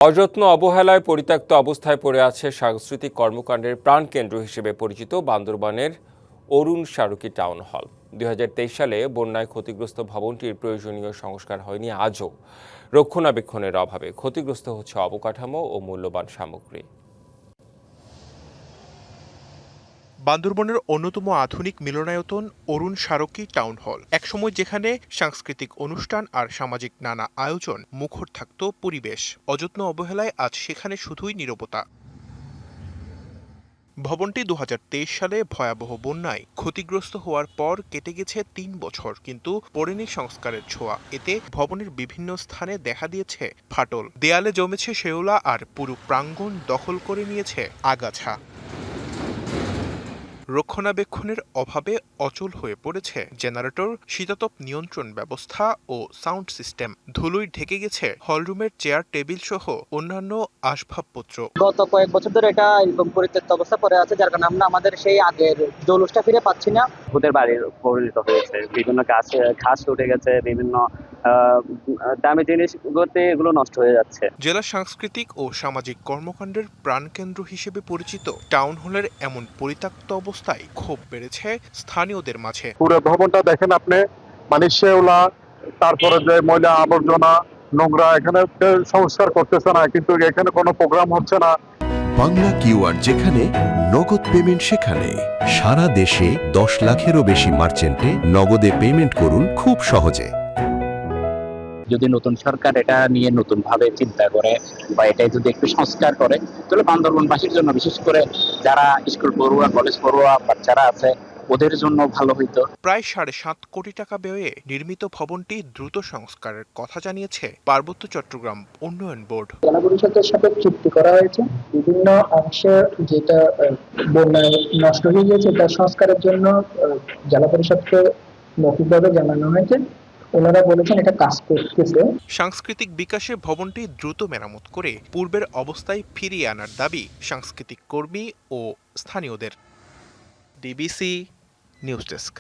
অযত্ন অবহেলায় পরিত্যক্ত অবস্থায় পড়ে আছে সাংস্কৃতিক কর্মকাণ্ডের প্রাণকেন্দ্র হিসেবে পরিচিত বান্দরবানের অরুণ শারুকি টাউন হল। ২০২৩ সালে বন্যায় ক্ষতিগ্রস্ত ভবনটির প্রয়োজনীয় সংস্কার হয়নি আজও। রক্ষণাবেক্ষণের অভাবে ক্ষতিগ্রস্ত হচ্ছে অবকাঠামো ও মূল্যবান সামগ্রী। বান্দরবনের অন্যতম আধুনিক মিলনায়তন অরুণ শারকি টাউন হল, একসময় যেখানে সাংস্কৃতিক অনুষ্ঠান আর সামাজিক নানা আয়োজন মুখর থাকত পরিবেশ, অযত্ন অবহেলায় আজ সেখানে শুধুই নীরবতা। ভবনটি ২০২৩ সালে ভয়াবহ বন্যায় ক্ষতিগ্রস্ত হওয়ার পর কেটে গেছে ৩ বছর, কিন্তু পড়েনি সংস্কারের ছোঁয়া। এতে ভবনের বিভিন্ন স্থানে দেখা দিয়েছে ফাটল, দেয়ালে জমেছে শেওলা আর পুরো প্রাঙ্গণ দখল করে নিয়েছে আগাছা। রক্ষণাবেক্ষণের অভাবে অচল হয়ে পড়েছে জেনারেটর, শীতাতপ নিয়ন্ত্রণ ব্যবস্থা ও সাউন্ড সিস্টেম। ধুলোয় ঢেকে গেছে হলরুমের চেয়ার টেবিল সহ অন্যান্য আসবাবপত্র। গত কয়েক বছর ধরে এটা এরকম পরিত্যক্ত অবস্থা পড়ে আছে, যার কারণে আমরা আমাদের সেই আগের জৌলুসটা ফিরে পাচ্ছি না। ভূতের বাড়ির পরিণত হয়েছে, বিভিন্ন ঘাস উঠে গেছে, বিভিন্ন দামি জিনিসগুলোতে এগুলো নষ্ট হয়ে যাচ্ছে। জেলা সাংস্কৃতিক ও সামাজিক কর্মকাণ্ডের প্রাণকেন্দ্র হিসেবে পরিচিত টাউন হলের এমন পরিত্যক্ত অবস্থায় ক্ষোভ বেড়েছে স্থানীয়দের মাঝে। পুরো ভবনটা দেখেন আপনি, মানে শেওলা, তারপরে যে ময়লা আবর্জনা নোংরা, এখানে সংস্কার করতেছে না, কিন্তু এখানে কোনো প্রোগ্রাম হচ্ছে না। বাংলা কিউআর যেখানে নগদ পেমেন্ট সেখানে। সারা দেশে 10 লাখেরও বেশি মার্চেন্টে নগদে পেমেন্ট করুন খুব সহজে। যদি নতুন সরকার এটা নিয়ে নতুন ভাবে চিন্তা করে বা এটাই যদি একটু সংস্কার করে, তাহলে বান্দরবানবাসীর জন্য, বিশেষ করে যারা স্কুল পড়ুয়া, কলেজ পড়ুয়া বাচ্চারা আছে, ওদের জন্য ভালো হইতো। প্রায় ৭.৫ কোটি টাকা ব্যয়ে নির্মিত ভবনটি দ্রুত সংস্কারের কথা জানিয়েছে পার্বত্য চট্টগ্রাম উন্নয়ন বোর্ড। জেলা পরিষদের সাথে চুক্তি করা হয়েছে, বিভিন্ন অংশে যেটা বন্যায় নষ্ট হয়ে গিয়েছে তার সংস্কারের জন্য জেলা পরিষদকে মৌখিকভাবে জানানো হয়েছে। ওনারা বলেছেন এটা কাজ করতেছে। সাংস্কৃতিক বিকাশে ভবনটি দ্রুত মেরামত করে পূর্বের অবস্থায় ফিরিয়ে আনার দাবি সাংস্কৃতিক কর্মী ও স্থানীয়দের। DBC news desk.